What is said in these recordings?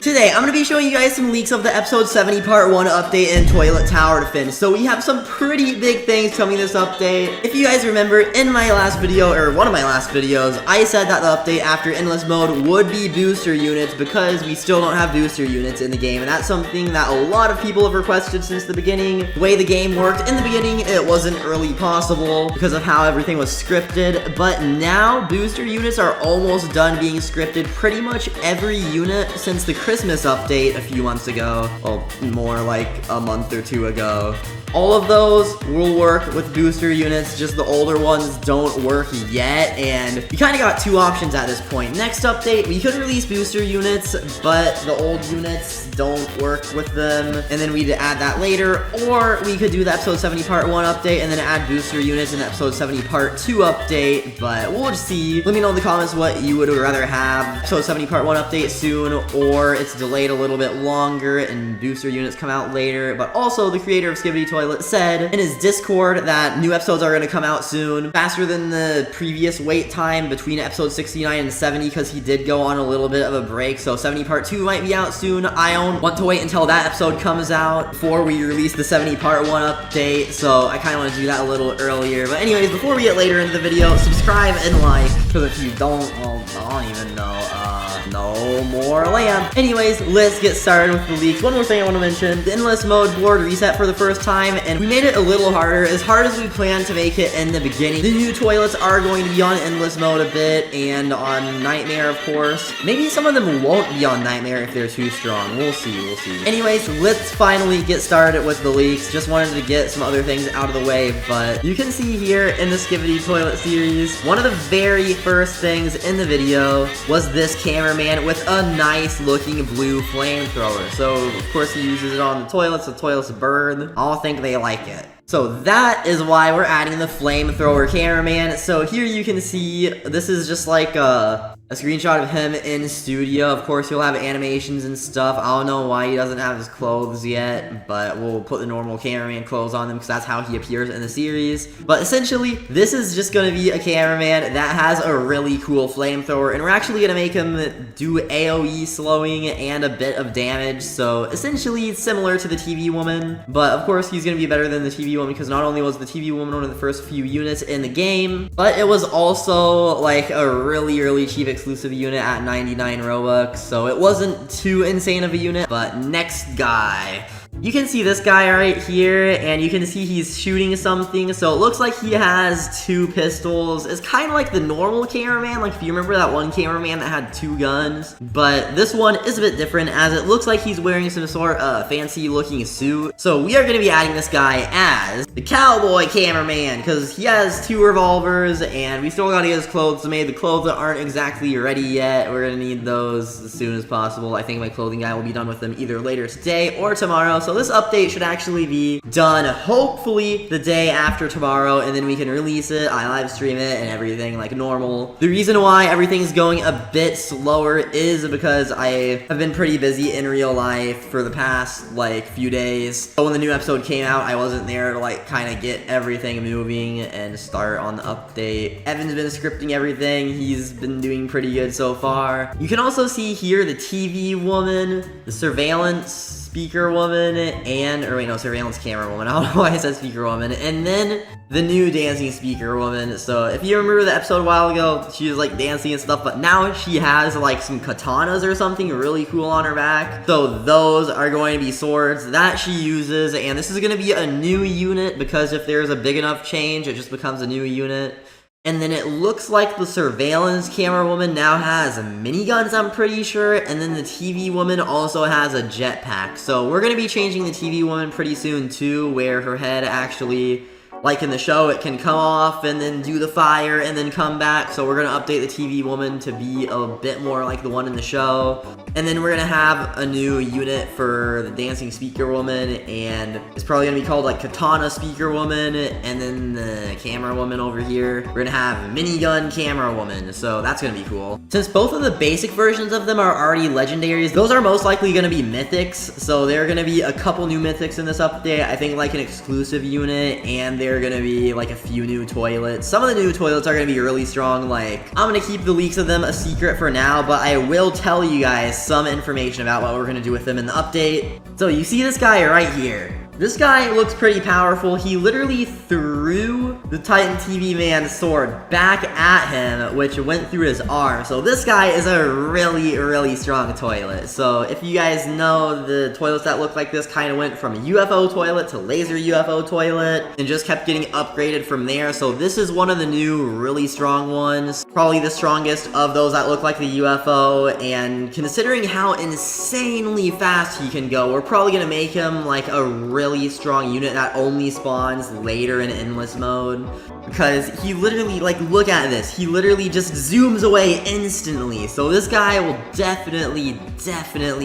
Today, I'm going to be showing you guys some leaks of the episode 70 part 1 update in Toilet Tower Defense. So we have some pretty big things coming this update. If you guys remember, in my last video, or one of my last videos, I said that the update after Endless Mode would be booster units because we still don't have booster units in the game. And that's something that a lot of people have requested since the beginning. The way the game worked in the beginning, it wasn't really possible because of how everything was scripted. But now, booster units are almost done being scripted. Pretty much every unit since the Christmas update a few months ago, well, more like a month or two ago. All of those will work with booster units, just the older ones don't work yet, and we kind of got two options at this point. Next update, we could release booster units, but the old units don't work with them, and then we'd add that later, or we could do the episode 70 part 1 update and then add booster units in the episode 70 part 2 update, but we'll just see. Let me know in the comments what you would rather have, episode 70 part 1 update soon, or it's delayed a little bit longer and booster units come out later. But also, the creator of Skibidi Toilet said in his Discord that new episodes are going to come out soon, faster than the previous wait time between episode 69 and 70, because he did go on a little bit of a break, so 70 part 2 might be out soon. I don't want to wait until that episode comes out before we release the 70 part 1 update, so I kind of want to do that a little earlier. But anyways, before we get later into the video, subscribe and like, because if you don't, well, I don't even know, no more lamb. Anyways, let's get started with the leaks. One more thing I want to mention, the Endless Mode board reset for the first time, and we made it a little harder, as hard as we planned to make it in the beginning. The new toilets are going to be on Endless Mode a bit, and on Nightmare, of course. Maybe some of them won't be on Nightmare if they're too strong. We'll see, we'll see. Anyways, let's finally get started with the leaks. Just wanted to get some other things out of the way, but you can see here in the Skibidi Toilet series, one of the very first things in the video was this cameraman with a nice looking blue flamethrower. So of course he uses it on the toilets burn. I don't think they like it. So that is why we're adding the flamethrower cameraman. So here you can see, this is just like a screenshot of him in studio. Of course, he'll have animations and stuff. I don't know why he doesn't have his clothes yet, but we'll put the normal cameraman clothes on him because that's how he appears in the series. But essentially, this is just going to be a cameraman that has a really cool flamethrower, and we're actually going to make him do AoE slowing and a bit of damage. So essentially, it's similar to the TV woman, but of course, he's going to be better than the TV woman because not only was the TV woman one of the first few units in the game, but it was also like a really cheap exclusive unit at 99 Robux, so it wasn't too insane of a unit. But next guy. You can see this guy right here, and you can see he's shooting something, so it looks like he has two pistols. It's kind of like the normal cameraman, like if you remember that one cameraman that had two guns, but this one is a bit different as it looks like he's wearing some sort of fancy looking suit. So we are going to be adding this guy as the Cowboy cameraman, because he has two revolvers, and we still got to get his clothes made. The clothes aren't exactly ready yet. We're going to need those as soon as possible. I think my clothing guy will be done with them either later today or tomorrow. So this update should actually be done hopefully the day after tomorrow, and then we can release it. I live stream it and everything like normal. The reason why everything's going a bit slower is because I have been pretty busy in real life for the past like few days. So when the new episode came out, I wasn't there to like kind of get everything moving and start on the update. Evan's been scripting everything. He's been doing pretty good so far. You can also see here the TV woman, the surveillance speaker woman, surveillance camera woman. I don't know why I said speaker woman. And then the new dancing speaker woman. So if you remember the episode a while ago, she was like dancing and stuff, but now she has like some katanas or something really cool on her back. So those are going to be swords that she uses, and this is going to be a new unit because if there's a big enough change, it just becomes a new unit. And then it looks like the surveillance camera woman now has miniguns, I'm pretty sure. And then the TV woman also has a jetpack. So we're going to be changing the TV woman pretty soon too, where her head actually, like in the show, it can come off and then do the fire and then come back. So we're going to update the TV woman to be a bit more like the one in the show. And then we're going to have a new unit for the dancing speaker woman, and it's probably going to be called like Katana Speaker Woman. And then the camera woman over here, we're going to have Minigun Camera Woman. So that's going to be cool. Since both of the basic versions of them are already legendaries, those are most likely going to be mythics. So there are going to be a couple new mythics in this update. I think like an exclusive unit, and there there are gonna be like a few new toilets. Some of the new toilets are gonna be really strong. Like, I'm gonna keep the leaks of them a secret for now, but I will tell you guys some information about what we're gonna do with them in the update. So you see this guy right here. This guy looks pretty powerful. He literally threw the Titan TV man's sword back at him, which went through his arm. So this guy is a really, really strong toilet. So if you guys know, the toilets that look like this kind of went from UFO toilet to laser UFO toilet and just kept getting upgraded from there. So this is one of the new really strong ones. Probably the strongest of those that look like the UFO. And considering how insanely fast he can go, we're probably going to make him like a really strong unit that only spawns later in endless mode, because he literally, like, look at this, he literally just zooms away instantly. So this guy will definitely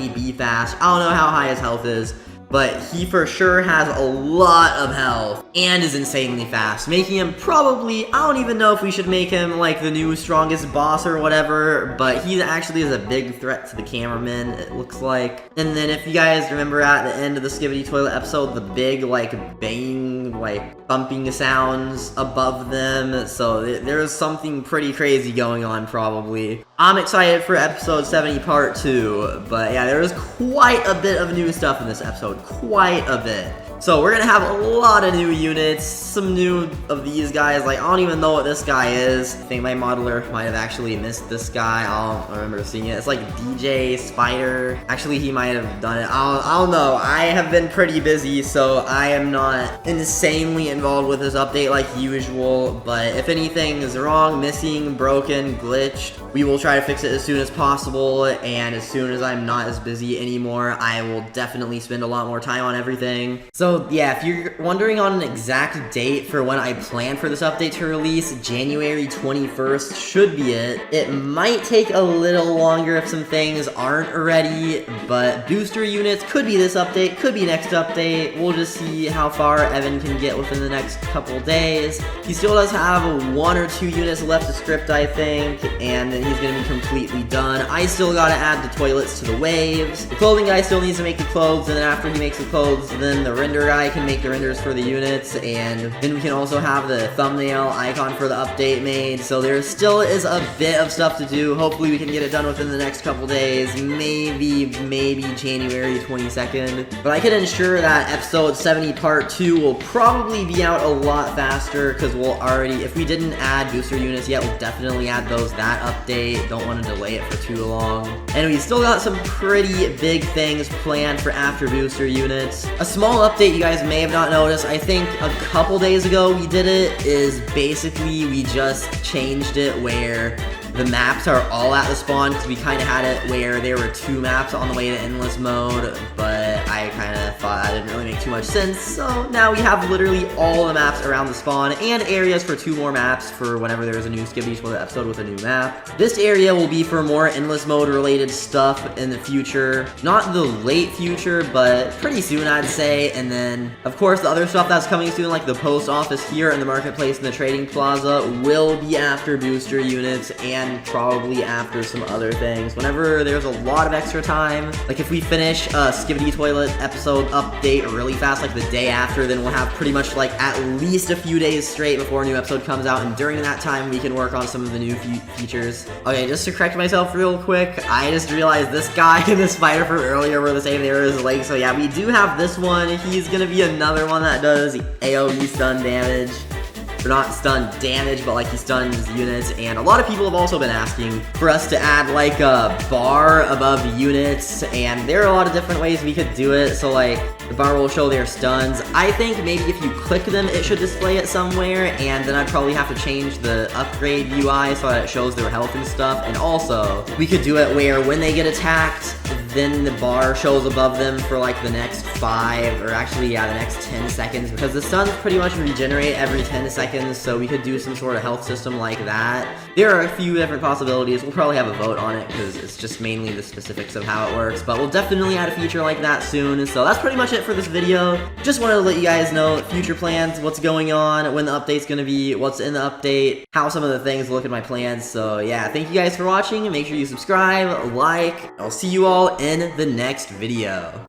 be fast. I don't know how high his health is, but he for sure has a lot of health and is insanely fast, making him probably, I don't even know if we should make him like the new strongest boss or whatever, but he actually is a big threat to the cameraman, it looks like. And then if you guys remember at the end of the Skibidi Toilet episode, the big like bang, like thumping sounds above them, so there's something pretty crazy going on probably. I'm excited for episode 70 part 2, but yeah, there is quite a bit of new stuff in this episode, quite a bit. So we're gonna have a lot of new units, some new of these guys. Like, I don't even know what this guy is. I think my modeler might have actually missed this guy. I don't remember seeing it. It's like DJ Spider. Actually, he might have done it. I don't know. I have been pretty busy, so I am not insanely involved with this update like usual. But if anything is wrong, missing, broken, glitched, we will try to fix it as soon as possible. And as soon as I'm not as busy anymore, I will definitely spend a lot more time on everything. So yeah, if you're wondering on an exact date for when I plan for this update to release, January 21st should be it. It might take a little longer if some things aren't ready, but booster units could be this update, could be next update. We'll just see how far Evan can get within the next couple days. He still does have 1 or 2 units left to script, I think, and then he's gonna be completely done. I still gotta add the toilets to the waves. The clothing guy still needs to make the clothes, and then after he makes the clothes, then the render guy can make the renders for the units, and then we can also have the thumbnail icon for the update made. So there still is a bit of stuff to do. Hopefully we can get it done within the next couple days, maybe January 22nd. But I can ensure that episode 70 part 2 will probably be out a lot faster, because we'll already, if we didn't add booster units yet, we'll definitely add those that update. Don't want to delay it for too long. And we still got some pretty big things planned for after booster units. A small update you guys may have not noticed, I think a couple days ago we did it, is basically we just changed it where the maps are all at the spawn, because we kind of had it where there were 2 maps on the way to endless mode, but I kind of thought that didn't really make too much sense, so now we have literally all the maps around the spawn and areas for 2 more maps for whenever there's a new Skibidi Toilet episode with a new map. This area will be for more endless mode related stuff in the future, not the late future, but pretty soon I'd say. And then of course the other stuff that's coming soon, like the post office here and the marketplace and the trading plaza, will be after booster units and probably after some other things. Whenever there's a lot of extra time, like if we finish a Skibidi Toilet episode update really fast, like the day after, then we'll have pretty much like at least a few days straight before a new episode comes out, and during that time we can work on some of the new features. Okay, just to correct myself real quick, I just realized this guy and the spider from earlier were the same. They were his legs. So yeah, we do have this one. He's gonna be another one that does AoE stun damage. Or not stun damage, but like he stuns units. And a lot of people have also been asking for us to add like a bar above units, and there are a lot of different ways we could do it. So like the bar will show their stuns. I think maybe if you click them, it should display it somewhere, and then I'd probably have to change the upgrade UI so that it shows their health and stuff. And also, we could do it where when they get attacked, then the bar shows above them for like the next 5, or actually, yeah, the next 10 seconds, because the stuns pretty much regenerate every 10 seconds, so we could do some sort of health system like that. There are a few different possibilities. We'll probably have a vote on it, because it's just mainly the specifics of how it works, but we'll definitely add a feature like that soon. So that's pretty much it for this video. Just wanted to let you guys know future plans, what's going on, when the update's gonna be, what's in the update, how some of the things look at my plans. So yeah, thank you guys for watching, and make sure you subscribe, like. I'll see you all in the next video.